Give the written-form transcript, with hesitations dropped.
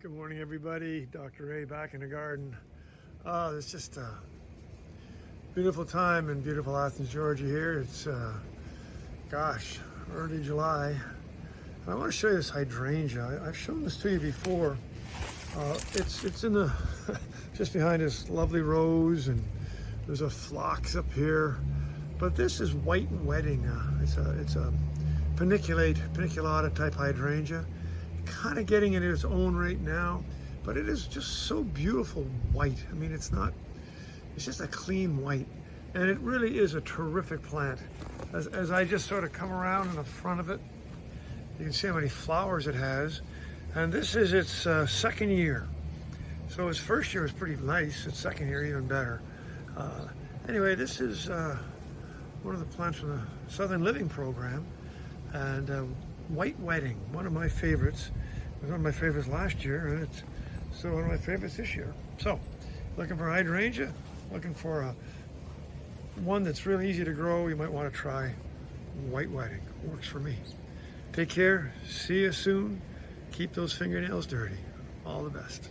Good morning, everybody. Dr. A back in the garden. It's just a beautiful time in beautiful Athens, Georgia here. It's, early July. And I want to show you this hydrangea. I've shown this to you before. It's in the, just behind this lovely rose, and there's a phlox up here. But this is white wedding. It's a paniculata type hydrangea. Kind of getting in its own right now, but it is just so beautiful white. I mean, it's just a clean white, and it really is a terrific plant. As I just sort of come around in the front of it, you can see how many flowers it has, and this is its second year. So its first year was pretty nice, its second year even better. Anyway, this is one of the plants from the Southern Living program, and white wedding, one of my favorites. It was one of my favorites last year, and it's still one of my favorites this year. So, looking for hydrangea, looking for one that's really easy to grow, you might want to try white wedding. Works for me. Take care, see you soon. Keep those fingernails dirty. All the best.